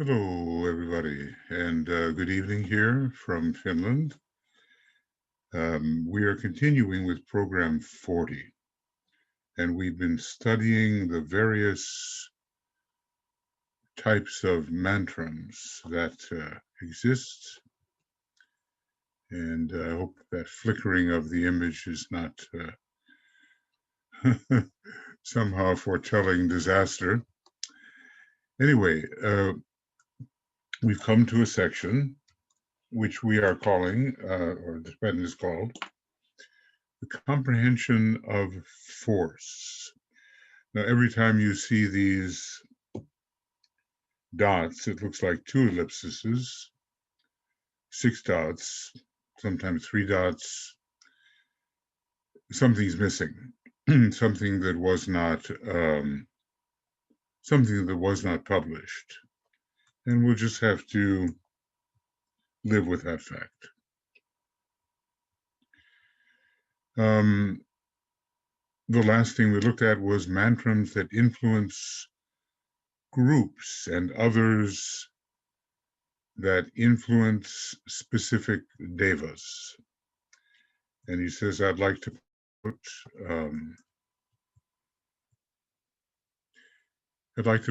Hello, everybody, and good evening here from Finland. We are continuing with program 40, and we've been studying the various types of mantrams that exist. And I hope that flickering of the image is not somehow foretelling disaster. Anyway, we've come to a section which we are calling, or the Tibetan is called, the comprehension of force. Now, every time you see these dots, it looks like two ellipses, 6 dots, sometimes 3 dots. Something's missing, something that was not published, and we'll just have to live with that fact. The last thing we looked at was mantrams that influence groups and others that influence specific devas. And he says, I'd like to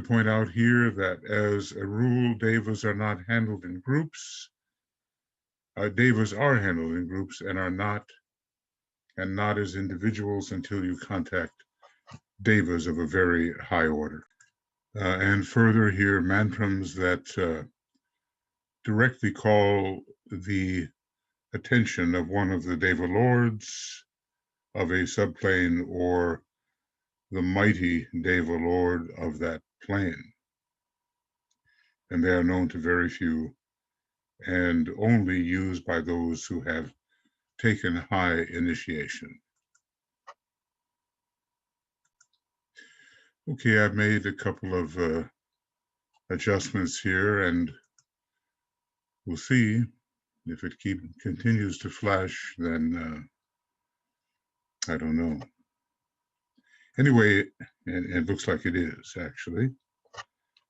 point out here that as a rule, devas are not handled in groups. Devas are handled in groups and not as individuals until you contact devas of a very high order. And further here, mantrams that directly call the attention of one of the deva lords of a subplane or the mighty deva lord of that plane. And they are known to very few and only used by those who have taken high initiation. Okay, I've made a couple of adjustments here, and we'll see if it continues to flash, then I don't know. Anyway, it looks like it is actually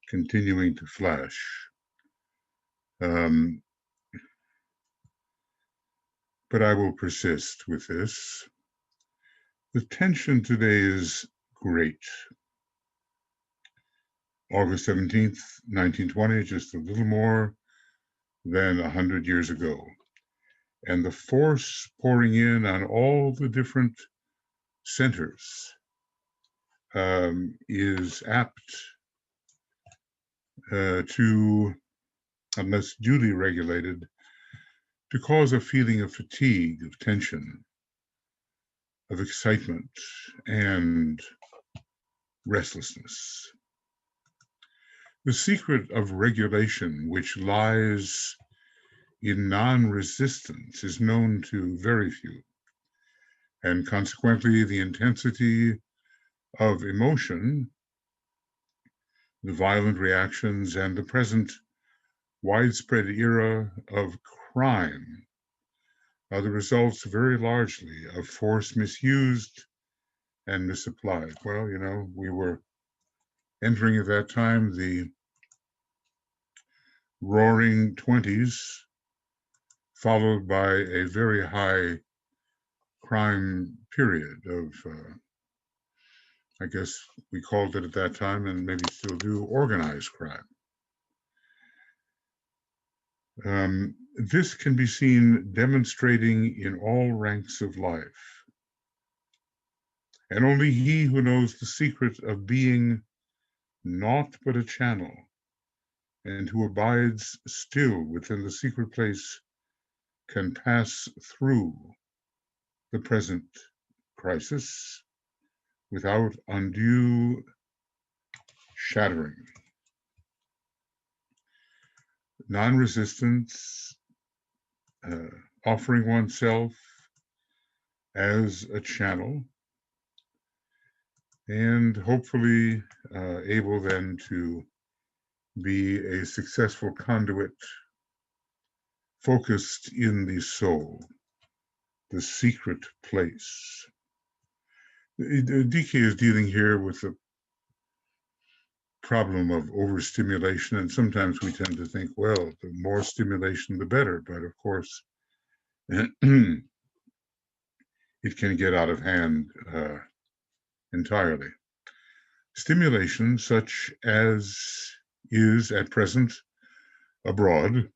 continuing to flash. But I will persist with this. The tension today is great. August 17th, 1920, just a little more than 100 years ago. And the force pouring in on all the different centers is apt to, unless duly regulated, to cause a feeling of fatigue, of tension, of excitement, and restlessness. The secret of regulation, which lies in non-resistance, is known to very few, and consequently the intensity of emotion, the violent reactions, and the present widespread era of crime are the results very largely of force misused and misapplied. Well, you know, we were entering at that time the roaring 20s, followed by a very high crime period of, I guess we called it at that time, and maybe still do, organized crime. This can be seen demonstrating in all ranks of life. And only he who knows the secret of being naught but a channel, and who abides still within the secret place, can pass through the present crisis without undue shattering. Non-resistance, offering oneself as a channel, and hopefully able then to be a successful conduit focused in the soul, the secret place. DK is dealing here with the problem of overstimulation, and sometimes we tend to think, well, the more stimulation, the better. But of course, it can get out of hand entirely. Stimulation, such as is at present abroad,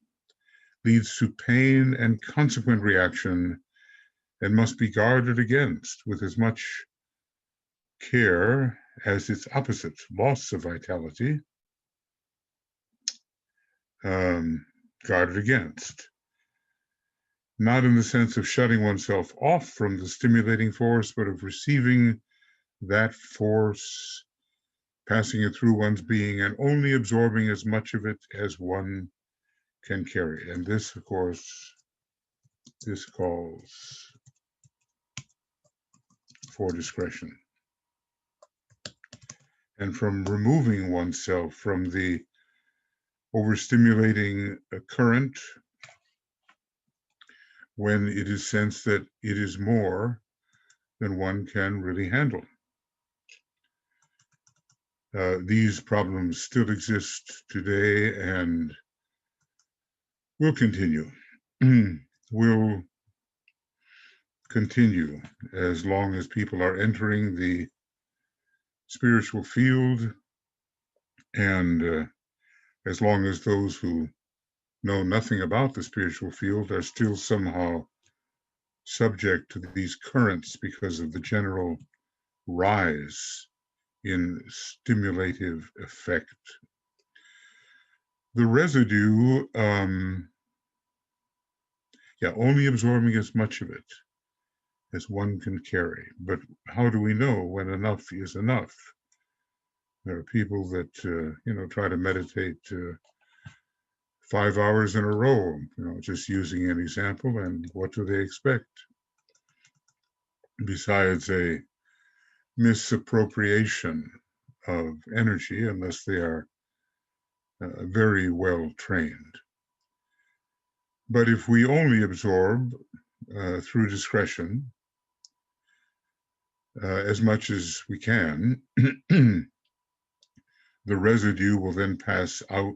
leads to pain and consequent reaction and must be guarded against with as much care as its opposite, loss of vitality, guarded against. Not in the sense of shutting oneself off from the stimulating force, but of receiving that force, passing it through one's being, and only absorbing as much of it as one can carry. And this, of course, this calls for discretion. And from removing oneself from the overstimulating current when it is sensed that it is more than one can really handle. These problems still exist today and will continue. Will continue as long as people are entering the spiritual field, and as long as those who know nothing about the spiritual field are still somehow subject to these currents because of the general rise in stimulative effect. The residue, only absorbing as much of it as one can carry. But how do we know when enough is enough? There are people that, try to meditate 5 hours in a row, just using an example, and what do they expect? Besides a misappropriation of energy, unless they are very well trained. But if we only absorb through discretion as much as we can, the residue will then pass out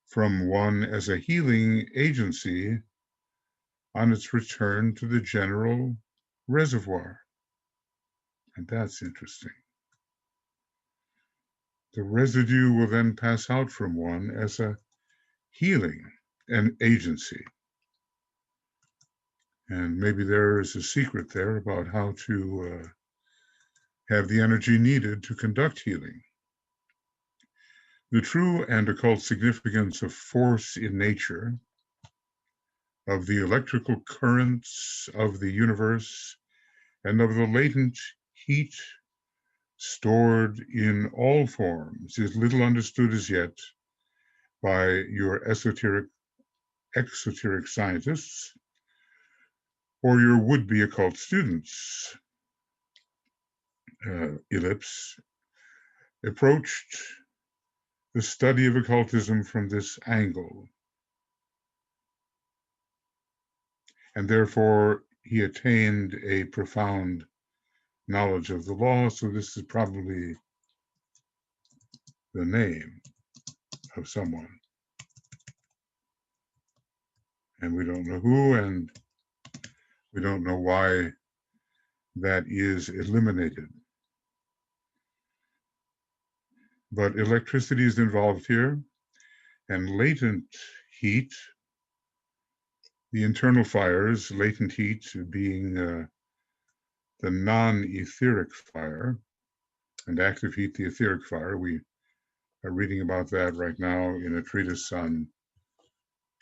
from one as a healing agency on its return to the general reservoir. And that's interesting. The residue will then pass out from one as a healing and agency. And maybe there is a secret there about how to have the energy needed to conduct healing. The true and occult significance of force in nature, of the electrical currents of the universe, and of the latent heat stored in all forms is little understood as yet by your exoteric scientists or your would-be occult students. Ellipse approached the study of occultism from this angle, and therefore he attained a profound knowledge of the law. So this is probably the name of someone, and we don't know who, and we don't know why that is eliminated. But electricity is involved here, and latent heat, the internal fires, latent heat being the non-etheric fire, and active heat, the etheric fire. We are reading about that right now in a treatise on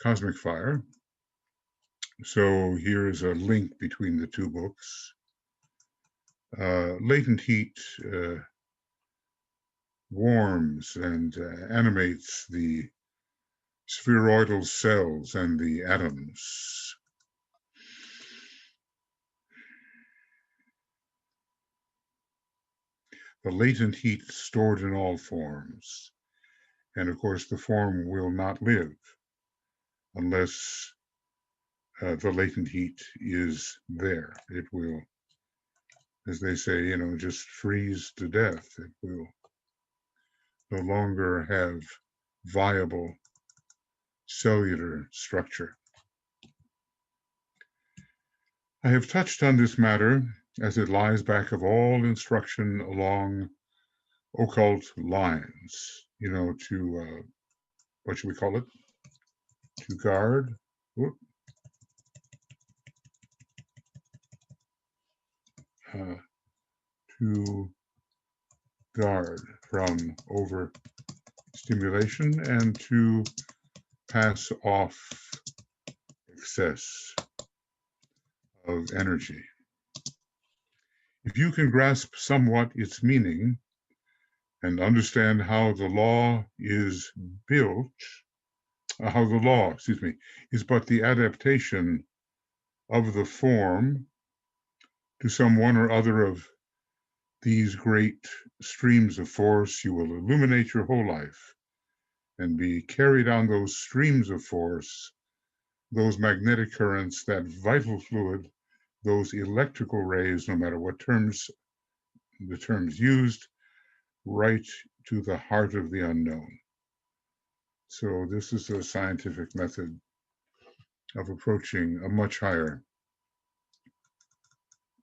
cosmic fire. So here is a link between the two books. Latent heat warms and animates the spheroidal cells and the atoms. The latent heat stored in all forms. And of course, the form will not live unless the latent heat is there. It will, as they say, just freeze to death. It will no longer have viable cellular structure. I have touched on this matter as it lies back of all instruction along occult lines, to, what should we call it? To guard, to guard from overstimulation and to pass off excess of energy. If you can grasp somewhat its meaning and understand how the law is built, how the law, is but the adaptation of the form to some one or other of these great streams of force, you will illuminate your whole life and be carried on those streams of force, those magnetic currents, that vital fluid, those electrical rays, no matter what the terms used, right to the heart of the unknown. So this is a scientific method of approaching a much higher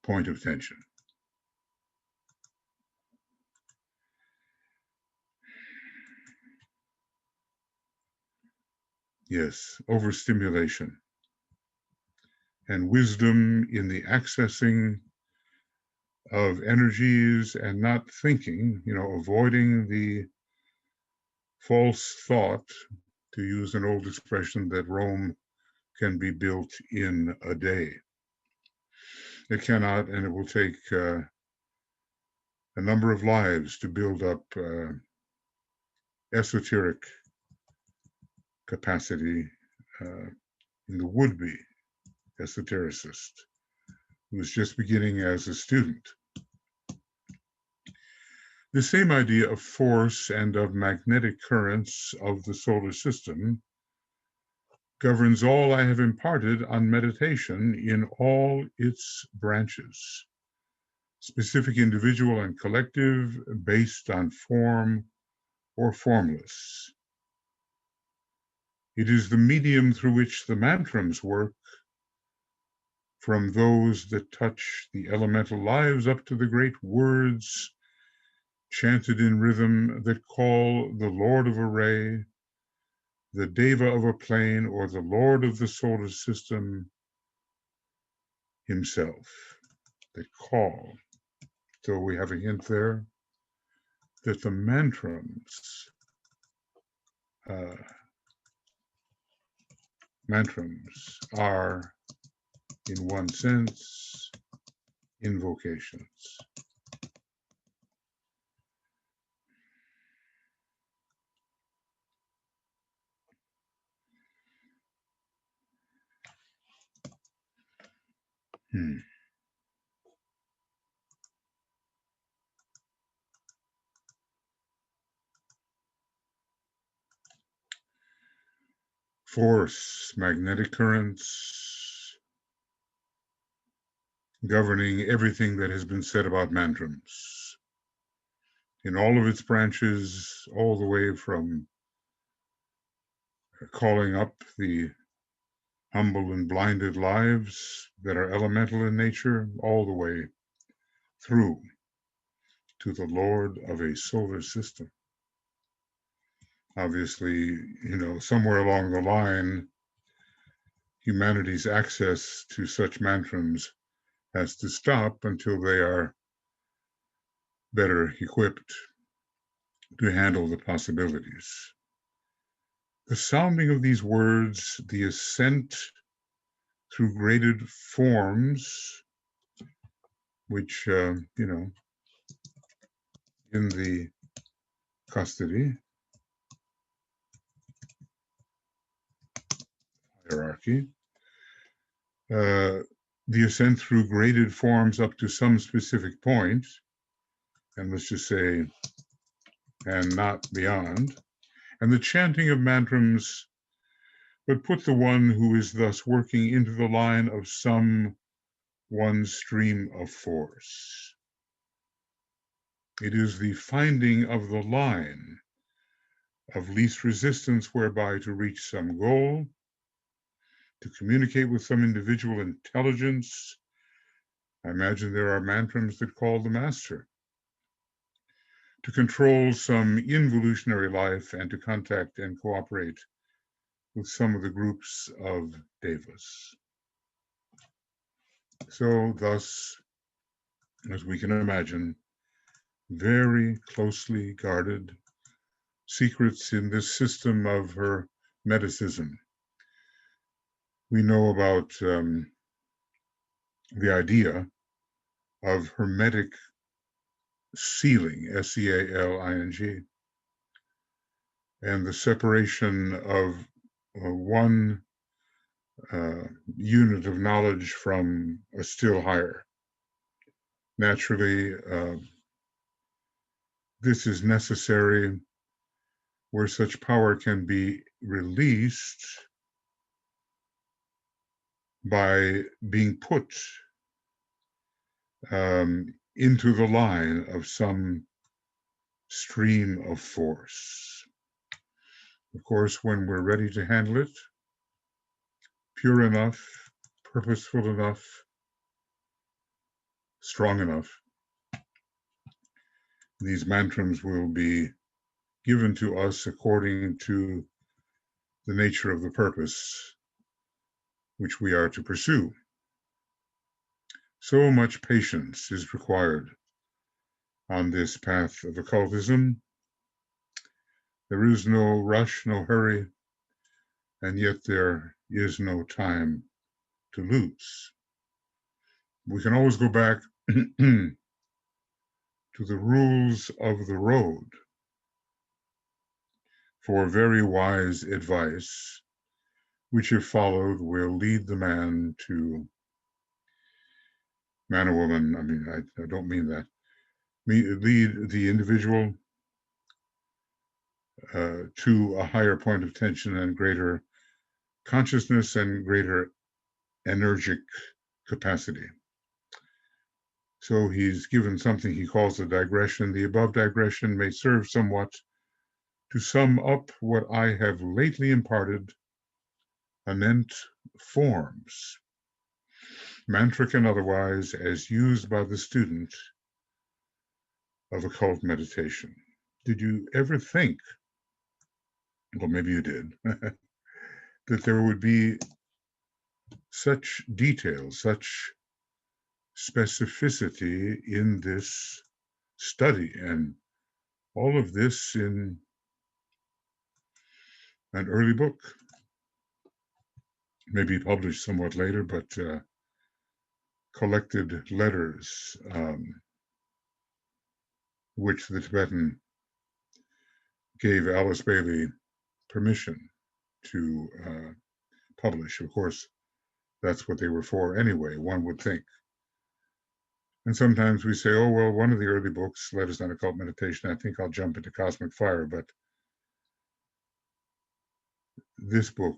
point of tension. Yes, overstimulation and wisdom in the accessing of energies and not thinking, avoiding the false thought, to use an old expression, that Rome can be built in a day. It cannot, and it will take a number of lives to build up esoteric capacity in the would-be esotericist who is just beginning as a student. The same idea of force and of magnetic currents of the solar system governs all I have imparted on meditation in all its branches, specific, individual, and collective, based on form or formless. It is the medium through which the mantrams work, from those that touch the elemental lives up to the great words chanted in rhythm that call the Lord of a ray, the Deva of a plane, or the Lord of the solar system himself, that call. So we have a hint there that the mantrams are, in one sense, invocations. Force, magnetic currents, governing everything that has been said about mantrams in all of its branches, all the way from calling up the humble and blinded lives that are elemental in nature, all the way through to the Lord of a solar system. Obviously, somewhere along the line, humanity's access to such mantrams has to stop until they are better equipped to handle the possibilities. The sounding of these words, the ascent through graded forms, which, in the custody hierarchy, the ascent through graded forms up to some specific point, and let's just say, and not beyond, and the chanting of mantrams, but put the one who is thus working into the line of some one stream of force. It is the finding of the line of least resistance whereby to reach some goal, to communicate with some individual intelligence. I imagine there are mantras that call the master. To control some involutionary life and to contact and cooperate with some of the groups of devas. So thus, as we can imagine, very closely guarded secrets in this system of Hermeticism. We know about the idea of Hermetic sealing, S-E-A-L-I-N-G, and the separation of one unit of knowledge from a still higher. Naturally, this is necessary where such power can be released by being put into the line of some stream of force. Of course, when we're ready to handle it, pure enough, purposeful enough, strong enough, these mantras will be given to us according to the nature of the purpose which we are to pursue. So much patience is required on this path of occultism. There is no rush, no hurry, and yet there is no time to lose. We can always go back to the rules of the road for very wise advice, which if followed will lead the man or woman, I mean, I don't mean that, lead the individual to a higher point of tension and greater consciousness and greater energic capacity. So he's given something he calls a digression. The above digression may serve somewhat to sum up what I have lately imparted anent forms, mantric and otherwise, as used by the student of occult meditation. Did you ever think, well, maybe you did, that there would be such detail, such specificity in this study, and all of this in an early book, maybe published somewhat later, but collected letters, which the Tibetan gave Alice Bailey permission to publish. Of course, that's what they were for anyway, one would think. And sometimes we say, oh, well, one of the early books, Letters on Occult Meditation, I think I'll jump into Cosmic Fire, but this book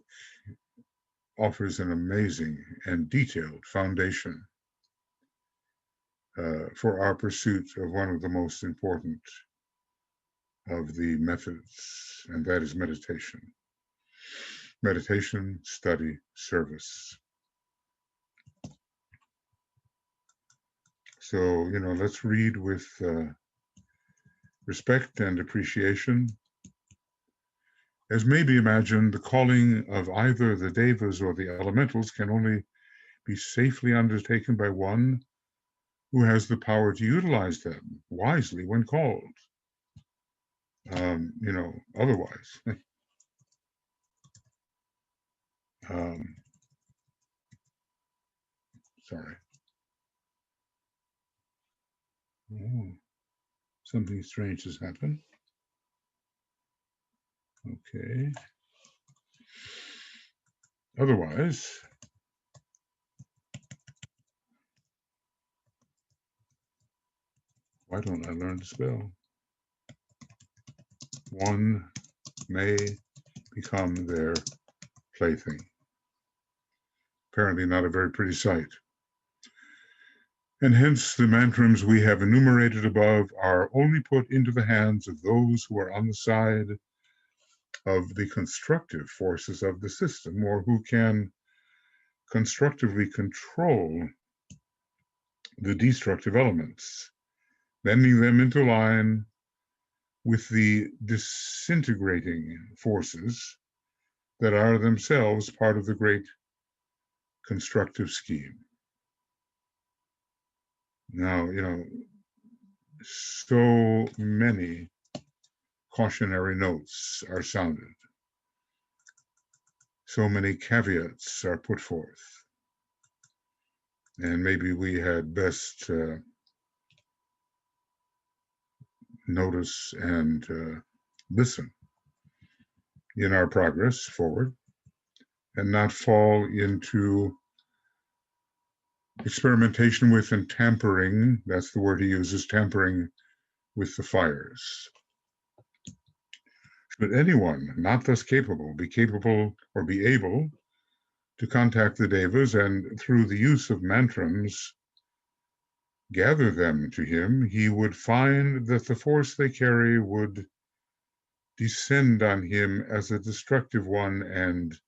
offers an amazing and detailed foundation for our pursuit of one of the most important of the methods, and that is meditation. Meditation, study, service. So, let's read with respect and appreciation. As may be imagined, the calling of either the devas or the elementals can only be safely undertaken by one who has the power to utilize them wisely when called. Otherwise, sorry. Oh, something strange has happened. Okay. Otherwise, why don't I learn to spell? One may become their plaything. Apparently not a very pretty sight. And hence the mantras we have enumerated above are only put into the hands of those who are on the side of the constructive forces of the system, or who can constructively control the destructive elements, bending them into line with the disintegrating forces that are themselves part of the great constructive scheme. Now, so many cautionary notes are sounded. So many caveats are put forth. And maybe we had best notice and listen in our progress forward and not fall into experimentation with and tampering, that's the word he uses, tampering with the fires. Should anyone not thus capable be capable or be able to contact the devas and through the use of mantrams gather them to him, he would find that the force they carry would descend on him as a destructive one, and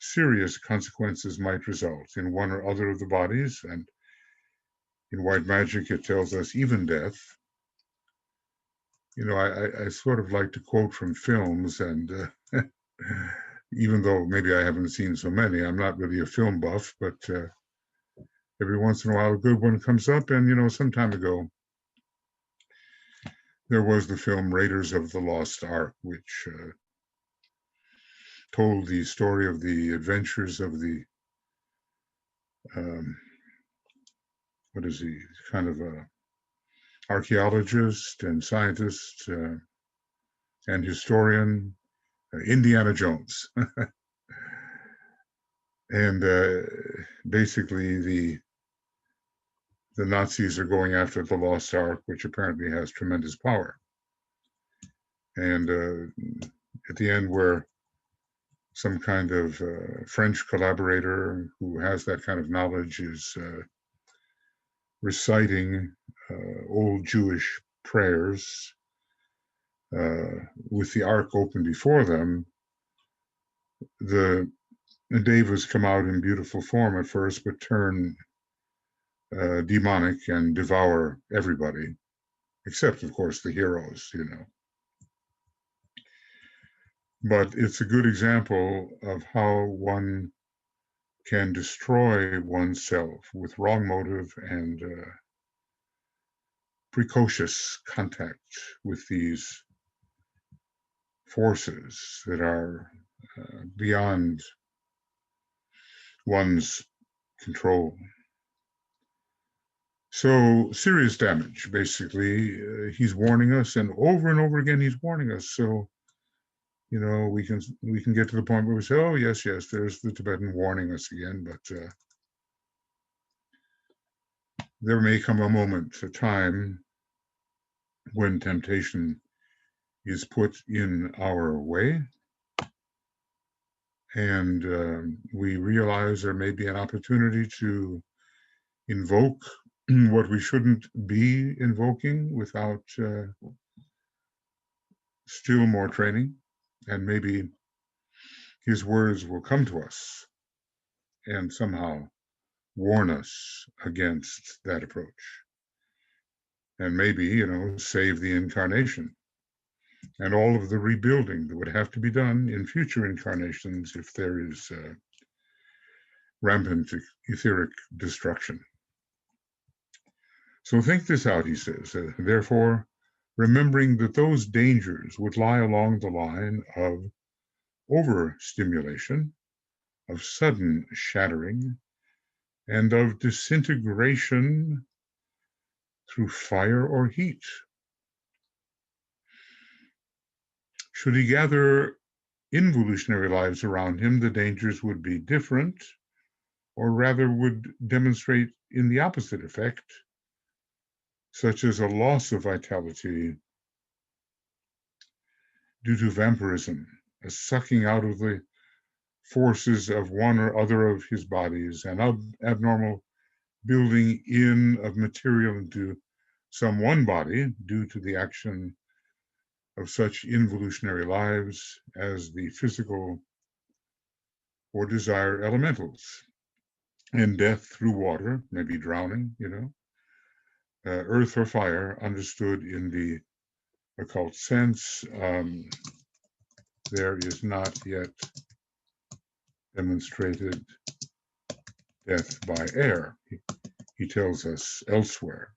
serious consequences might result in one or other of the bodies, and in white magic it tells us even death. I sort of like to quote from films, and even though maybe I haven't seen so many, I'm not really a film buff, but every once in a while a good one comes up. And some time ago there was the film Raiders of the Lost Ark, which told the story of the adventures of the what is he, kind of a archaeologist and scientist and historian, Indiana Jones. And basically the Nazis are going after the Lost Ark, which apparently has tremendous power. And at the end, where some kind of French collaborator who has that kind of knowledge is reciting old Jewish prayers with the ark open before them, the devas come out in beautiful form at first, but turn demonic and devour everybody, except, of course, the heroes, But it's a good example of how one can destroy oneself with wrong motive and precocious contact with these forces that are beyond one's control. So serious damage, basically. He's warning us, and over again he's warning us. So we can get to the point where we say, oh yes, there's the Tibetan warning us again, but there may come a moment, a time, when temptation is put in our way, and we realize there may be an opportunity to invoke what we shouldn't be invoking without still more training, and maybe his words will come to us and somehow warn us against that approach, and maybe save the incarnation and all of the rebuilding that would have to be done in future incarnations if there is rampant etheric destruction. So think this out, he says. Therefore, remembering that those dangers would lie along the line of overstimulation, of sudden shattering, and of disintegration through fire or heat. Should he gather involutionary lives around him, the dangers would be different, or rather would demonstrate in the opposite effect, such as a loss of vitality due to vampirism, a sucking out of the forces of one or other of his bodies, and abnormal building in of material into some one body due to the action of such involutionary lives as the physical or desire elementals, and death through water, maybe drowning, earth or fire, understood in the occult sense. There is not yet demonstrated death by air, he tells us elsewhere.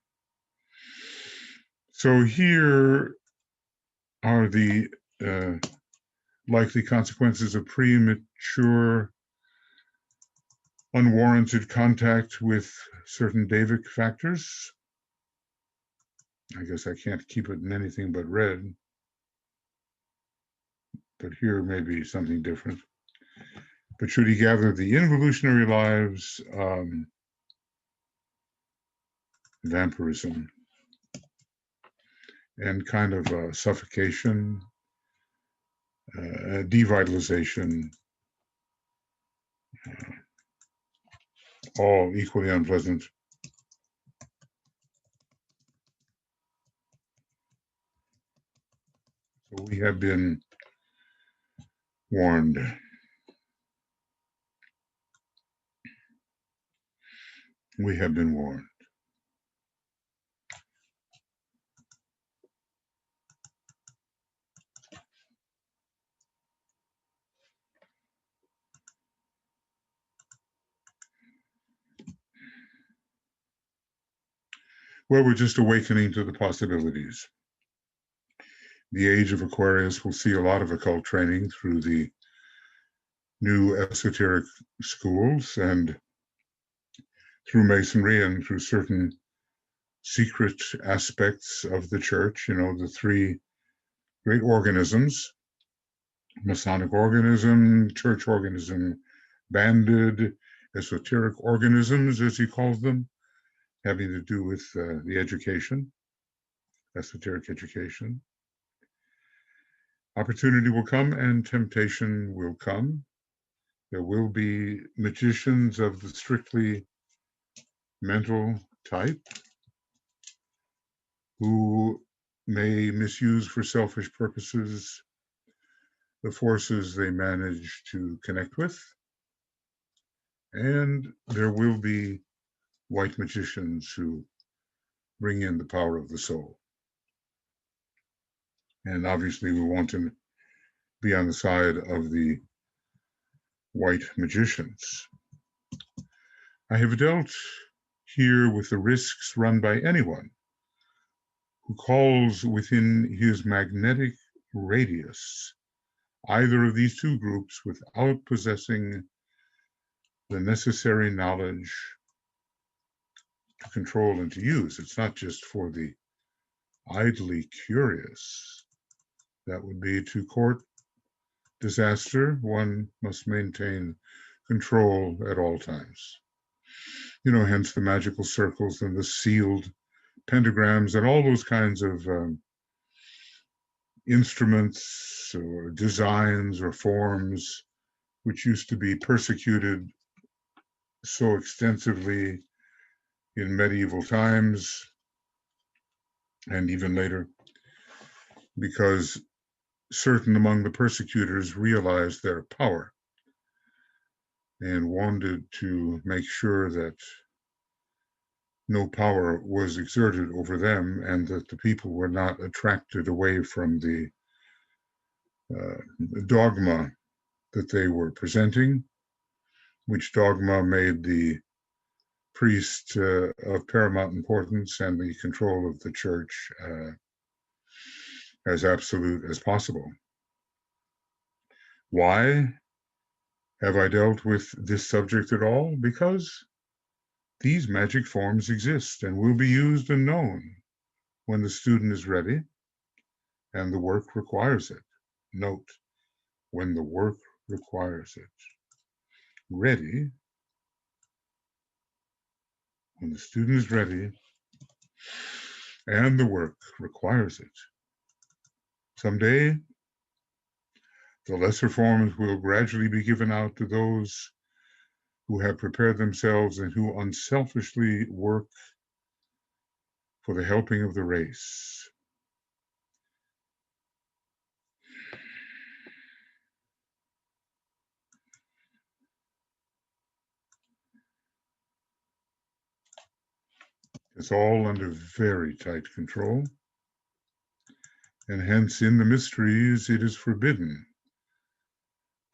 So here are the likely consequences of premature, unwarranted contact with certain Davic factors. I guess I can't keep it in anything but red, but here may be something different. But should he gather the involutionary lives, vampirism, and kind of suffocation, devitalization, all equally unpleasant. So we have been warned. We have been warned. Well, we're just awakening to the possibilities. The age of Aquarius will see a lot of occult training through the new esoteric schools and through Masonry and through certain secret aspects of the church, the three great organisms, Masonic organism, church organism, banded, esoteric organisms, as he calls them, having to do with the education, esoteric education. Opportunity will come and temptation will come. There will be magicians of the strictly mental type who may misuse for selfish purposes the forces they manage to connect with. And there will be white magicians who bring in the power of the soul. And obviously we want to be on the side of the white magicians. I have dealt here with the risks run by anyone who calls within his magnetic radius either of these two groups without possessing the necessary knowledge to control and to use. It's not just for the idly curious. That would be to court disaster. One must maintain control at all times. Hence the magical circles and the sealed pentagrams and all those kinds of instruments or designs or forms which used to be persecuted so extensively in medieval times and even later, because certain among the persecutors realized their power and wanted to make sure that no power was exerted over them and that the people were not attracted away from the dogma that they were presenting, which dogma made the priest of paramount importance and the control of the church as absolute as possible. Why have I dealt with this subject at all? Because these magic forms exist and will be used and known when the student is ready and the work requires it. Note, when the work requires it. Ready, when the student is ready and the work requires it. Someday, the lesser forms will gradually be given out to those who have prepared themselves and who unselfishly work for the helping of the race. It's all under very tight control. And hence, in the mysteries, it is forbidden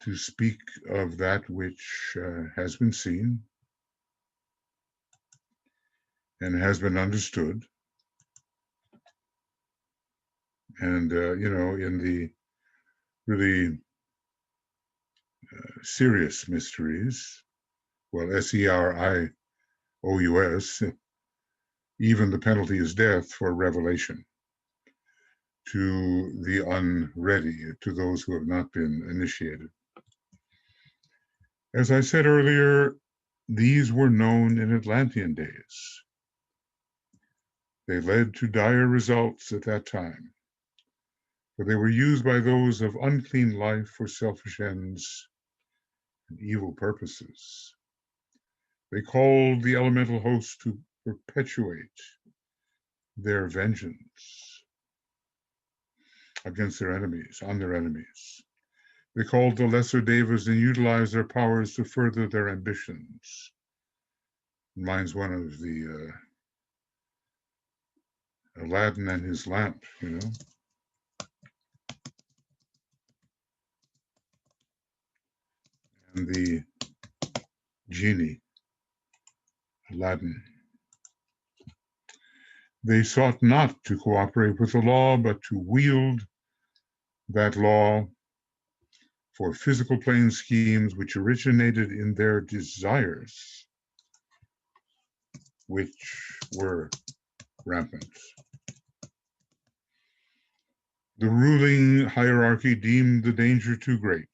to speak of that which has been seen and has been understood. And, in the really serious mysteries, well, Serious, even the penalty is death for revelation to the unready, to those who have not been initiated. As I said earlier, these were known in Atlantean days. They led to dire results at that time, for they were used by those of unclean life for selfish ends and evil purposes. They called the elemental host to perpetuate their vengeance against their enemies, on their enemies. They called the lesser devas and utilized their powers to further their ambitions. Reminds one of the Aladdin and his lamp, and the genie, Aladdin. They sought not to cooperate with the law, but to wield that law for physical plane schemes which originated in their desires, which were rampant. The ruling hierarchy deemed the danger too great,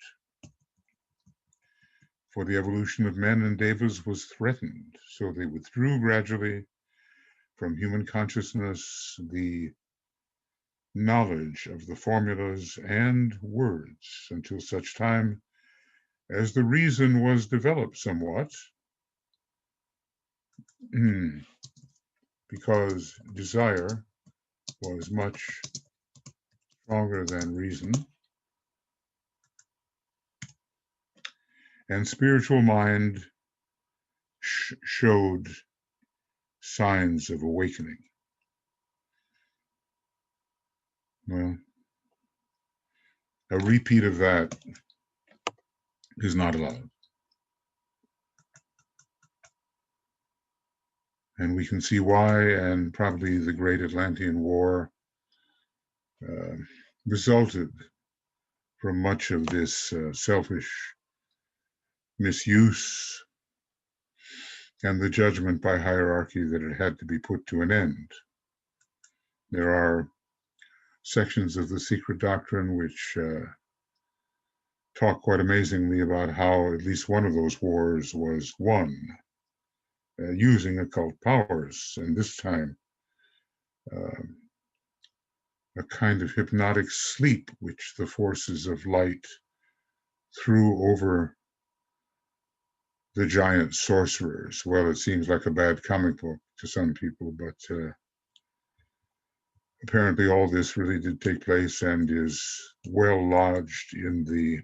for the evolution of men and devas was threatened, so they withdrew gradually from human consciousness the knowledge of the formulas and words until such time as the reason was developed somewhat, because desire was much stronger than reason, and spiritual mind showed signs of awakening. Well, a repeat of that is not allowed. And we can see why, and probably the Great Atlantean War resulted from much of this selfish misuse and the judgment by hierarchy that it had to be put to an end. There are sections of the Secret Doctrine which talk quite amazingly about how at least one of those wars was won using occult powers, and this time a kind of hypnotic sleep which the forces of light threw over the giant sorcerers. Well, it seems like a bad comic book to some people, but apparently all this really did take place and is well lodged in the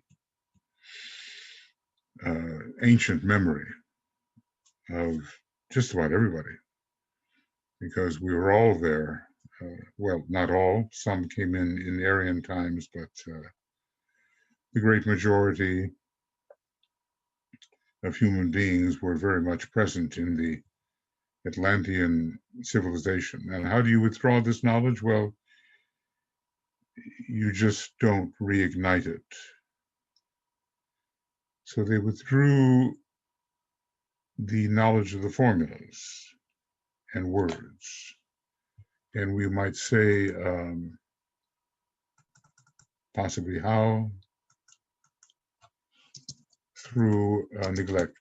ancient memory of just about everybody, because we were all there. Well, not all. Some came in Aryan times, but the great majority of human beings were very much present in the Atlantean civilization. And how do you withdraw this knowledge? Well, you just don't reignite it. So they withdrew the knowledge of the formulas and words. And we might say, possibly how? Through neglect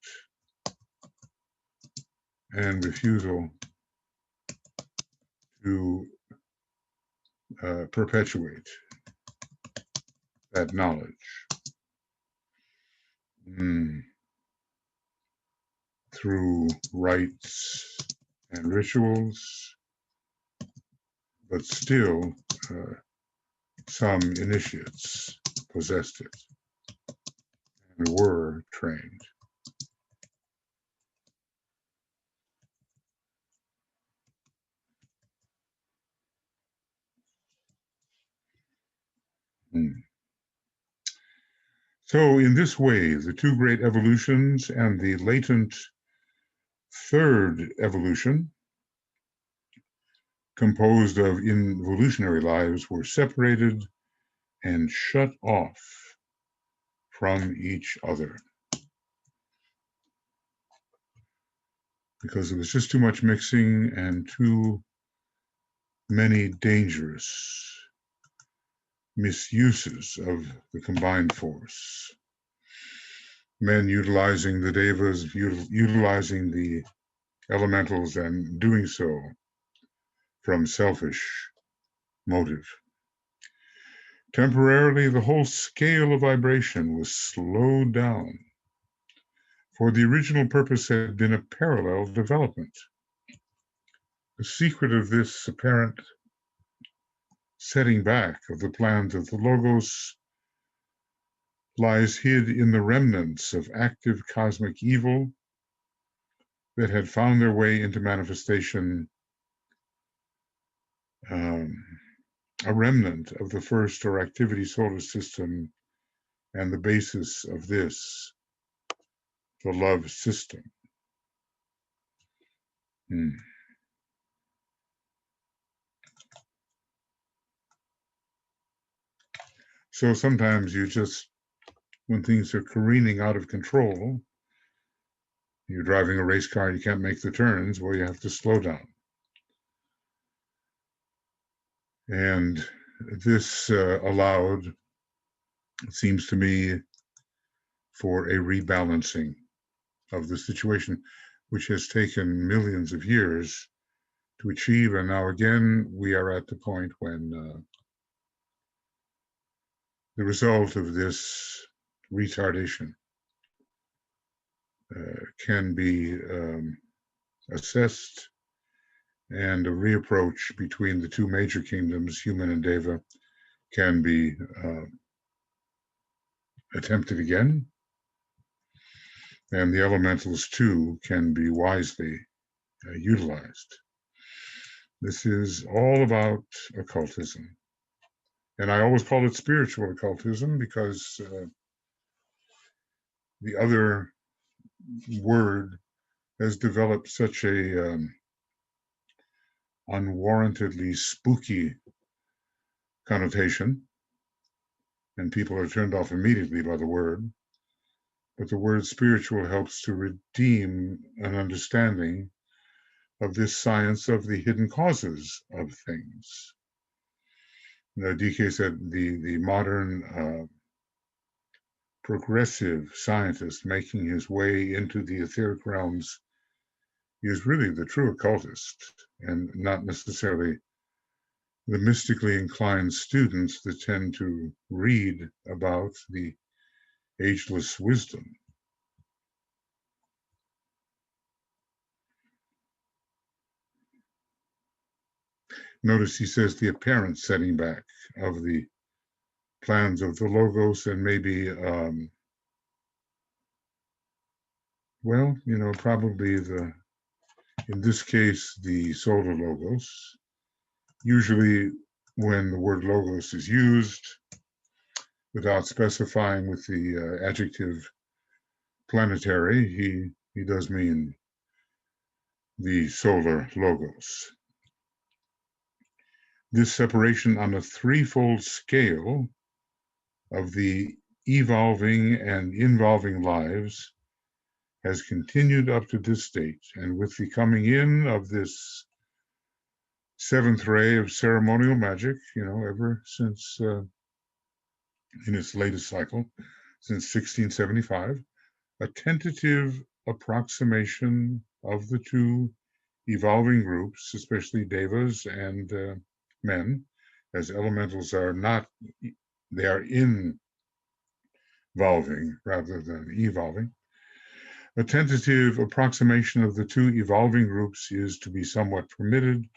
and refusal to perpetuate that knowledge through rites and rituals, but still some initiates possessed it and were trained. So in this way, the two great evolutions and the latent third evolution, composed of involutionary lives, were separated and shut off from each other, because there was just too much mixing and too many dangerous misuses of the combined force. Men utilizing the devas, utilizing the elementals, and doing so from selfish motive. Temporarily, the whole scale of vibration was slowed down, for the original purpose had been a parallel development. The secret of this apparent setting back of the plans of the Logos lies hid in the remnants of active cosmic evil that had found their way into manifestation, a remnant of the first or activity solar system, and the basis of this, the love system. So sometimes you just, when things are careening out of control, you're driving a race car, you can't make the turns, well, you have to slow down. And this allowed, it seems to me, for a rebalancing of the situation, which has taken millions of years to achieve. And now again, we are at the point when the result of this retardation can be assessed, and a reapproach between the two major kingdoms, human and Deva, can be attempted again, and the elementals too can be wisely utilized. This is all about occultism, and I always call it spiritual occultism because the other word has developed such a unwarrantedly spooky connotation, and people are turned off immediately by the word. But the word spiritual helps to redeem an understanding of this science of the hidden causes of things. DK said the modern progressive scientist making his way into the etheric realms is really the true occultist, and not necessarily the mystically inclined students that tend to read about the ageless wisdom. Notice he says the apparent setting back of the plans of the Logos, and maybe, well, probably in this case, the solar Logos. Usually when the word Logos is used, without specifying with the adjective planetary, he does mean the solar Logos. This separation on a threefold scale of the evolving and involving lives has continued up to this date, and with the coming in of this seventh ray of ceremonial magic, ever since in its latest cycle, since 1675, a tentative approximation of the two evolving groups, especially devas and men, as elementals are not, they are involving rather than evolving. A tentative approximation of the two evolving groups is to be somewhat permitted,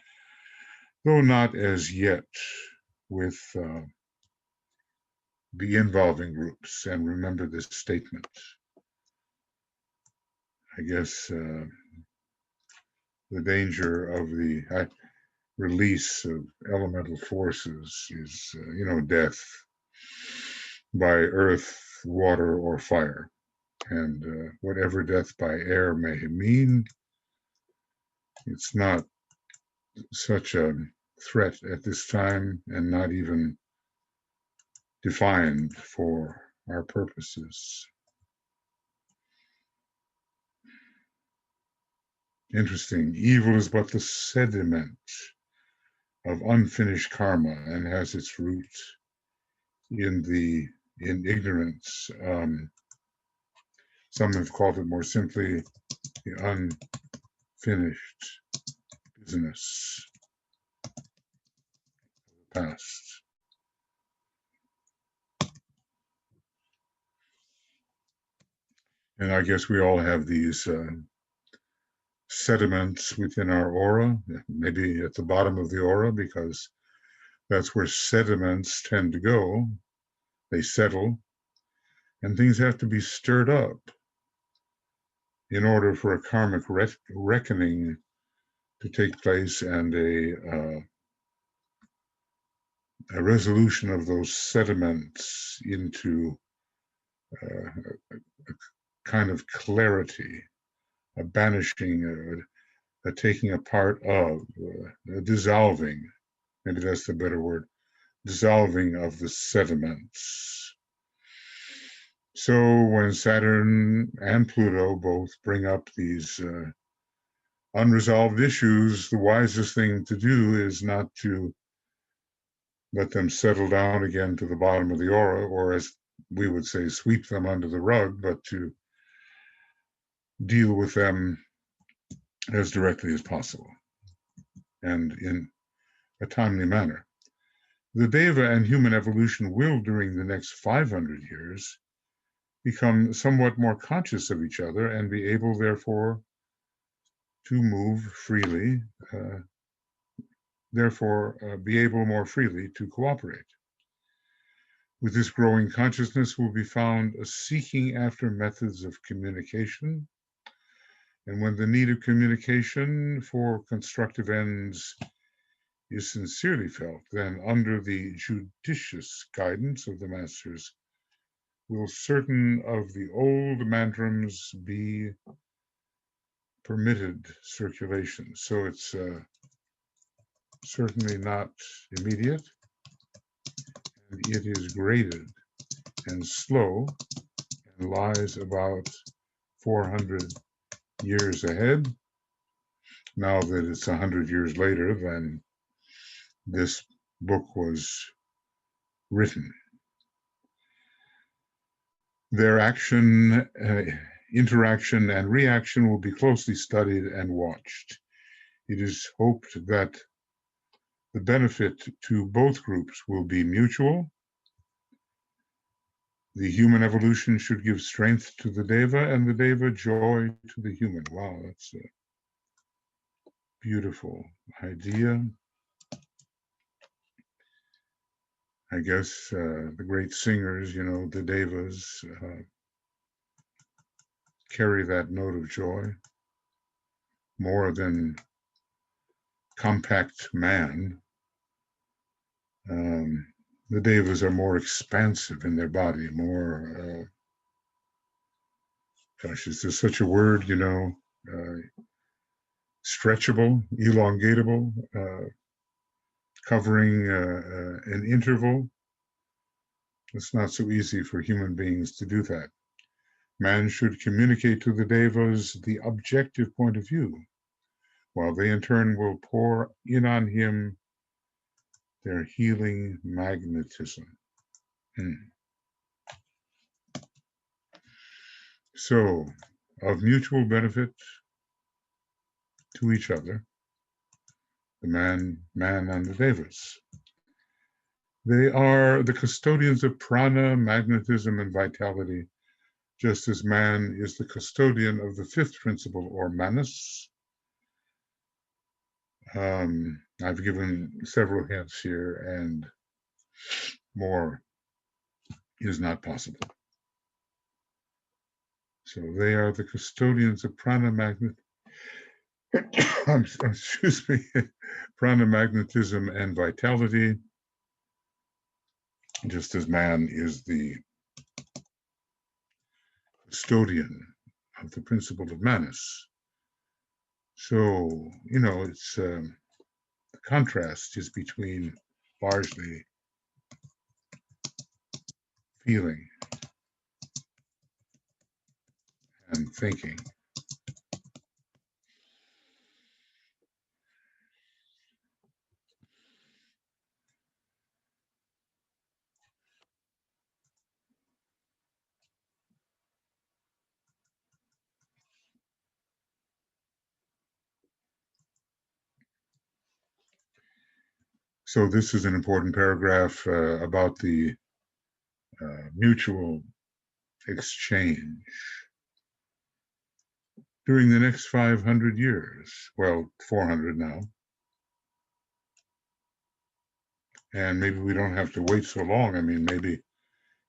though not as yet with the involving groups. And remember this statement. I guess the danger of the release of elemental forces is, death. by earth, water, or fire. And whatever death by air may mean, it's not such a threat at this time and not even defined for our purposes. Interesting. Evil is but the sediment of unfinished karma and has its root in ignorance. Some have called it more simply the unfinished business of the past. And I guess we all have these sediments within our aura, maybe at the bottom of the aura, because that's where sediments tend to go. They settle, and things have to be stirred up in order for a karmic reckoning to take place and a resolution of those sediments into a kind of clarity, a banishing, a taking apart of, a dissolving, maybe that's the better word, dissolving of the sediments. So when Saturn and Pluto both bring up these unresolved issues, the wisest thing to do is not to let them settle down again to the bottom of the aura, or as we would say, sweep them under the rug, but to deal with them as directly as possible and in a timely manner. The Deva and human evolution will, during the next 500 years, become somewhat more conscious of each other and be able, therefore, to move freely, be able more freely to cooperate. With this growing consciousness will be found a seeking after methods of communication. And when the need of communication for constructive ends is sincerely felt, then under the judicious guidance of the masters, will certain of the old mantrams be permitted circulation. So it's certainly not immediate, and it is graded and slow and lies about 400 years ahead. Now that it's 100 years later than this book was written. Their action, interaction, and reaction will be closely studied and watched. It is hoped that the benefit to both groups will be mutual. The human evolution should give strength to the Deva, and the Deva joy to the human. Wow, that's a beautiful idea. I guess the great singers, the Devas, carry that note of joy more than compact man. The Devas are more expansive in their body, more, is there such a word, stretchable, elongatable, covering an interval. It's not so easy for human beings to do that. Man should communicate to the Devas the objective point of view, while they in turn will pour in on him their healing magnetism. So, of mutual benefit to each other, the man and the Devas. They are the custodians of prana, magnetism, and vitality, just as man is the custodian of the fifth principle, or manas. I've given several hints here, and more is not possible. So they are the custodians of prana, prana, magnetism, and vitality. just as man is the custodian of the principle of Manus. So, it's the contrast is between largely feeling and thinking. So this is an important paragraph about the mutual exchange. During the next 500 years, well, 400 now, and maybe we don't have to wait so long. I mean, maybe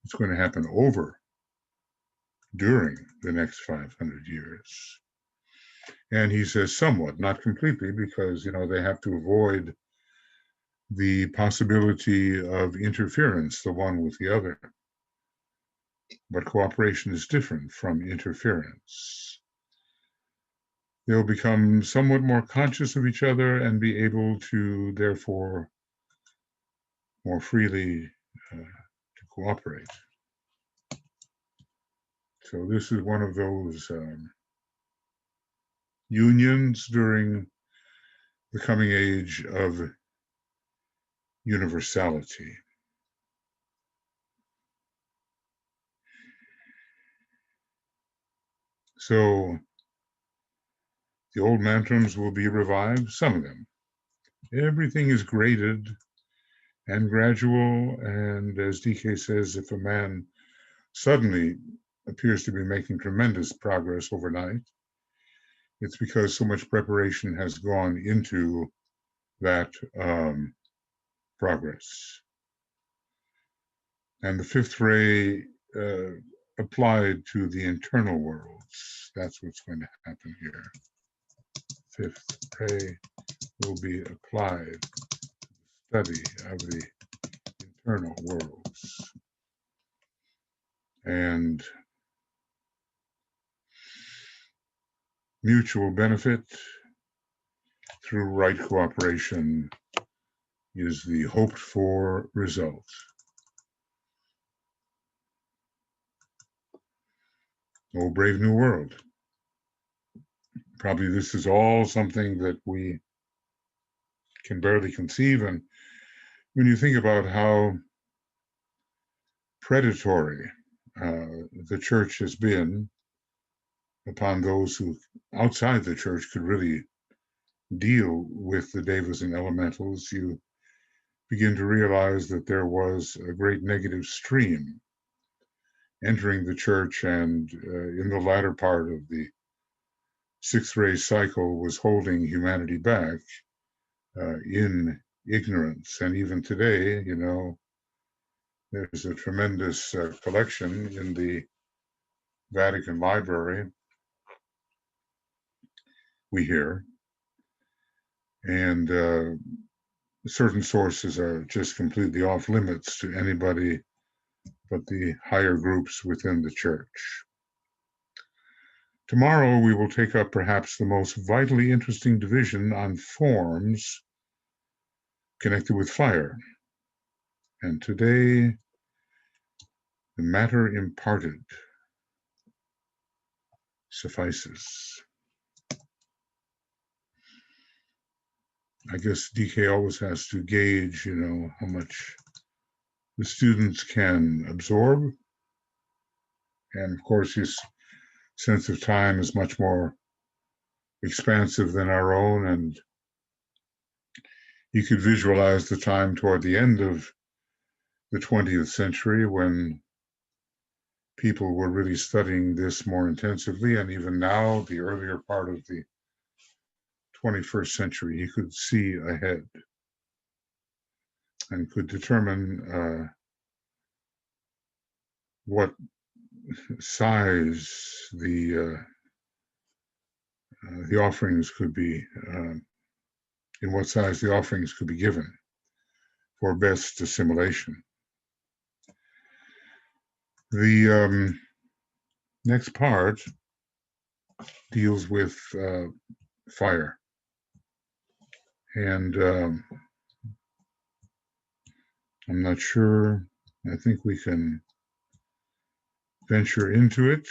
it's going to happen during the next 500 years. And he says somewhat, not completely, because, they have to avoid the possibility of interference, the one with the other. But cooperation is different from interference. They'll become somewhat more conscious of each other and be able to, therefore, more freely to cooperate. So this is one of those unions during the coming age of universality. So the old mantras will be revived, some of them. Everything is graded and gradual, and as DK says, if a man suddenly appears to be making tremendous progress overnight, it's because so much preparation has gone into that progress. And the fifth ray applied to the internal worlds. That's what's going to happen here. Fifth ray will be applied to the study of the internal worlds. And mutual benefit through right cooperation is the hoped for result. Oh, brave new world. Probably this is all something that we can barely conceive. And when you think about how predatory the church has been upon those who outside the church could really deal with the devas and elementals, you begin to realize that there was a great negative stream entering the church, and in the latter part of the sixth ray cycle was holding humanity back in ignorance. And even today, there's a tremendous collection in the Vatican Library, we hear, and certain sources are just completely off limits to anybody but the higher groups within the church. Tomorrow we will take up perhaps the most vitally interesting division on forms connected with fire. And today, the matter imparted suffices. I guess DK always has to gauge, how much the students can absorb. And of course, his sense of time is much more expansive than our own, and you could visualize the time toward the end of the 20th century when people were really studying this more intensively, and even now, the earlier part of the 21st century, he could see ahead and could determine what size the offerings could be, in what size the offerings could be given for best assimilation. The next part deals with fire. And I'm not sure. I think we can venture into it.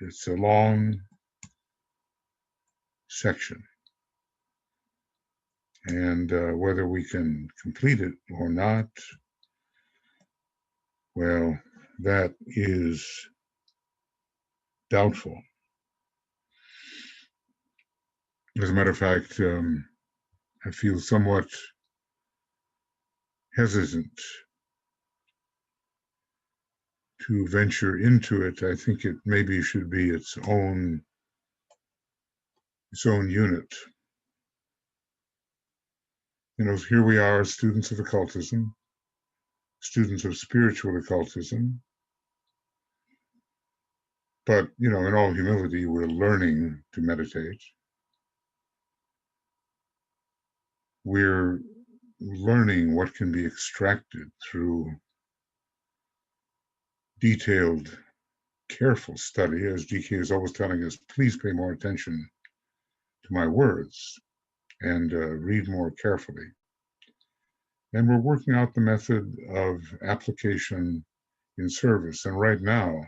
It's a long section. And whether we can complete it or not, well, that is doubtful. As a matter of fact, I feel somewhat hesitant to venture into it. I think it maybe should be its own unit. You know, here we are, students of occultism, students of spiritual occultism. But, you know, in all humility, we're learning to meditate. We're learning what can be extracted through detailed, careful study. As GK is always telling us, please pay more attention to my words and read more carefully. And we're working out the method of application in service. And right now,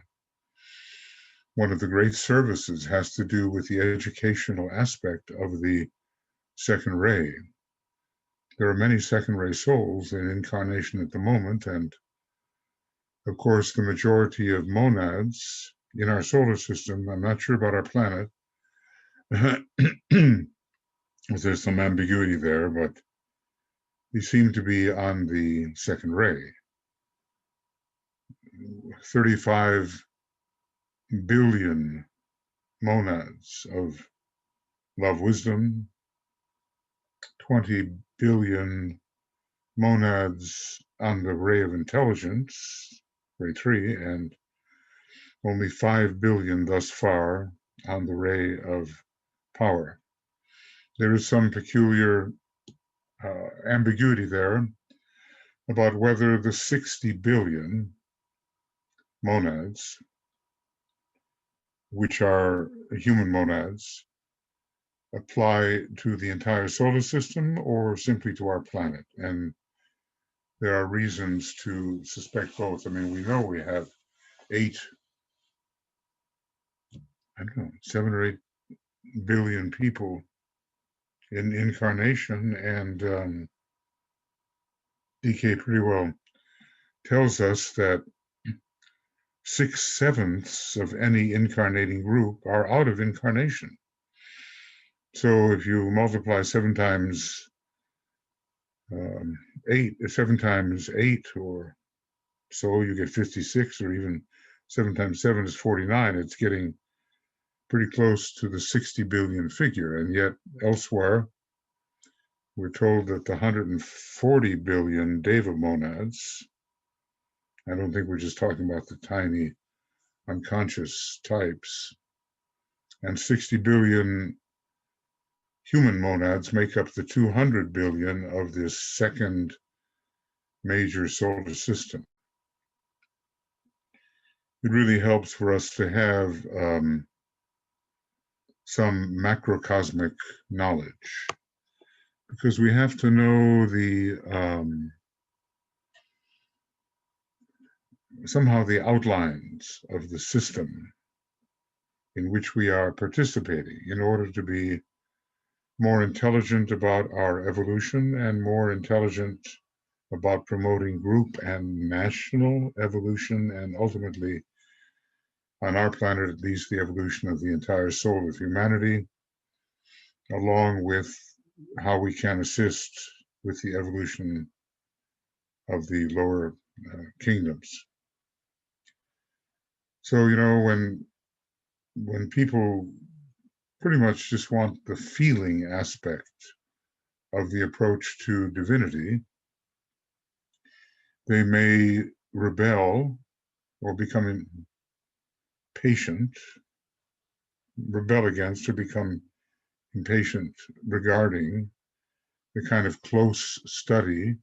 one of the great services has to do with the educational aspect of the second ray. There are many second ray souls in incarnation at the moment, and of course, the majority of monads in our solar system, I'm not sure about our planet, there's some ambiguity there, but they seem to be on the second ray. 35 billion monads of love wisdom, 20 billion monads on the ray of intelligence, ray 3, and only 5 billion thus far on the ray of power. There is some peculiar ambiguity there about whether the 60 billion monads, which are human monads, apply to the entire solar system or simply to our planet. And there are reasons to suspect both. I mean, we know we have 7 or 8 billion people in incarnation, and DK pretty well tells us that 6/7 of any incarnating group are out of incarnation. So if you multiply 7 times 8 or so, you get 56, or even 7 times 7 is 49. It's getting pretty close to the 60 billion figure. And yet elsewhere, we're told that the 140 billion Deva monads, I don't think we're just talking about the tiny unconscious types, and 60 billion human monads make up the 200 billion of this second major solar system. It really helps for us to have some macrocosmic knowledge, because we have to know somehow the outlines of the system in which we are participating in order to be more intelligent about our evolution and more intelligent about promoting group and national evolution, and ultimately, on our planet at least, the evolution of the entire soul of humanity, along with how we can assist with the evolution of the lower kingdoms. So, you know, when people pretty much just want the feeling aspect of the approach to divinity, they may rebel or become impatient, rebel against or become impatient regarding the kind of close study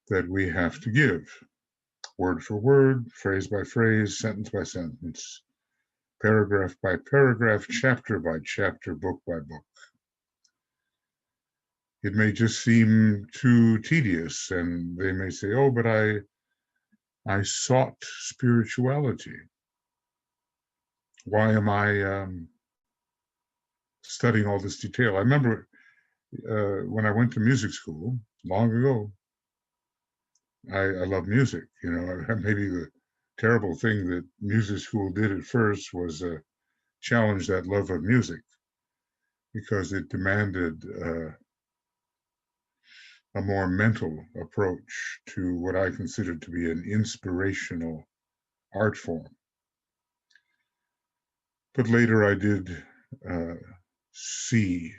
that we have to give. word for word, phrase by phrase, sentence by sentence, paragraph by paragraph, chapter by chapter, book by book. It may just seem too tedious, and they may say, oh, but I sought spirituality. Why am I studying all this detail? I remember when I went to music school long ago, I love music. You know, maybe the terrible thing that music school did at first was challenge that love of music, because it demanded a more mental approach to what I considered to be an inspirational art form. But later I did see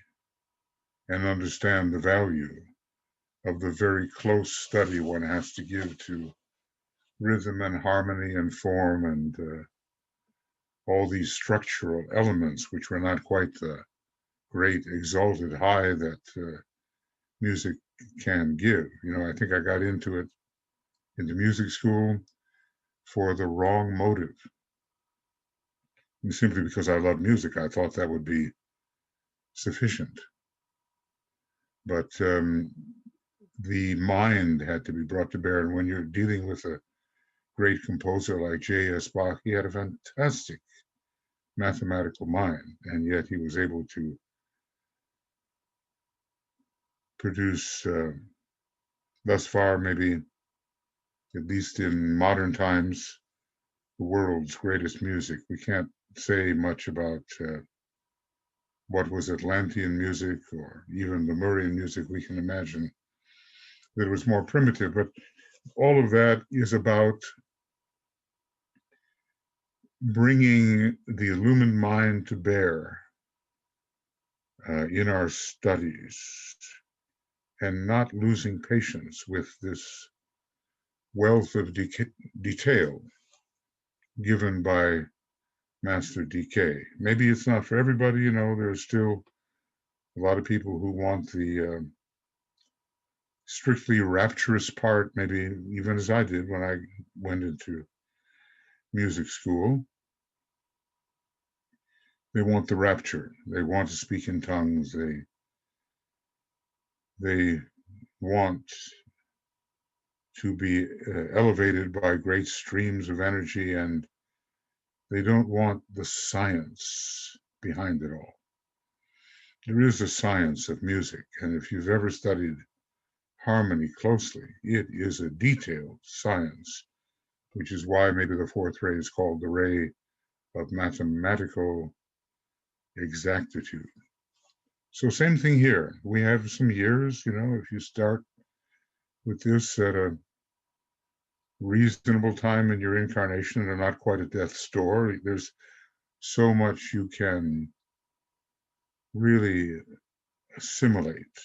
and understand the value of the very close study one has to give to rhythm and harmony and form and all these structural elements, which were not quite the great exalted high that music can give. You know, I think I got into music school for the wrong motive. And simply because I love music, I thought that would be sufficient. But the mind had to be brought to bear. And when you're dealing with a great composer like J.S. Bach, he had a fantastic mathematical mind, and yet he was able to produce, thus far, maybe, at least in modern times, the world's greatest music. We can't say much about what was Atlantean music or even Lemurian music. We can imagine that it was more primitive, but all of that is about bringing the illumined mind to bear in our studies and not losing patience with this wealth of detail given by Master DK. Maybe it's not for everybody, you know, there's still a lot of people who want the strictly rapturous part, maybe even as I did when I went into music school. They want the rapture. They want to speak in tongues. They want to be elevated by great streams of energy, and they don't want the science behind it all. There is a science of music, and if you've ever studied harmony closely, it is a detailed science, which is why maybe the fourth ray is called the ray of mathematical exactitude. So same thing here. We have some years, you know, if you start with this at a reasonable time in your incarnation and not quite at death's door, there's so much you can really assimilate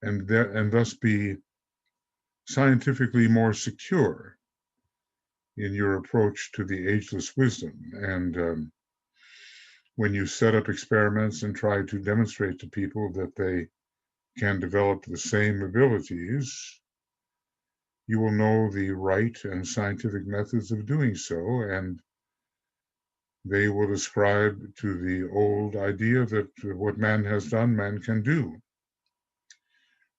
and thus be scientifically more secure in your approach to the ageless wisdom. And when you set up experiments and try to demonstrate to people that they can develop the same abilities, you will know the right and scientific methods of doing so, and they will ascribe to the old idea that what man has done, man can do.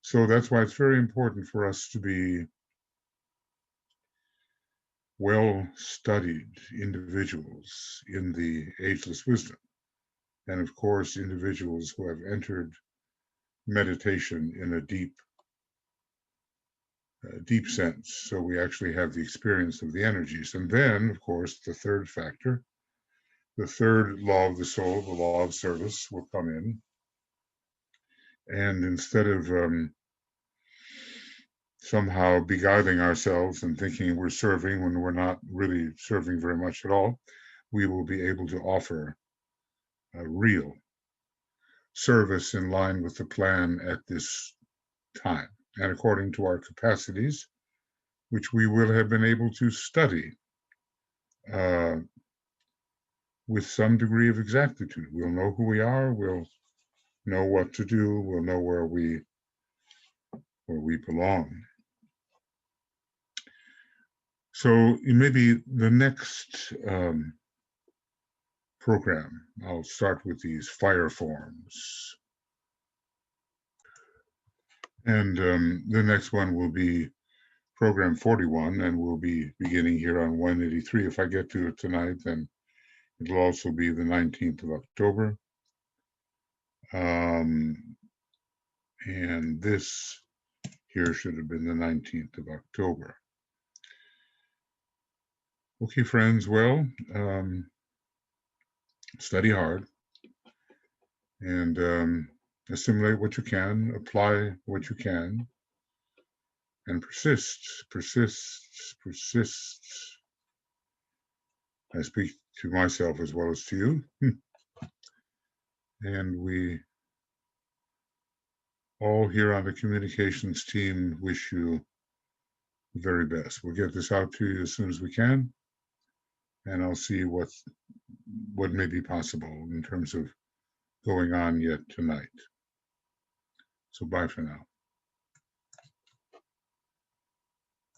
So that's why it's very important for us to be well-studied individuals in the ageless wisdom. And of course, individuals who have entered meditation in a deep sense. So we actually have the experience of the energies. And then, of course, the third factor, the third law of the soul, the law of service, will come in. And instead of somehow beguiling ourselves and thinking we're serving when we're not really serving very much at all, we will be able to offer a real service in line with the plan at this time and according to our capacities, which we will have been able to study with some degree of exactitude. We'll know who we are, we'll know what to do, we'll know where we belong. So maybe the next program, I'll start with these fire forms. And the next one will be program 41, and we'll be beginning here on 183. If I get to it tonight, then it'll also be the 19th of October. And this here should have been the 19th of October. Okay, friends, well, study hard and assimilate what you can, apply what you can, and persist. I speak to myself as well as to you. And we all here on the communications team wish you the very best. We'll get this out to you as soon as we can, and I'll see what may be possible in terms of going on yet tonight. So bye for now.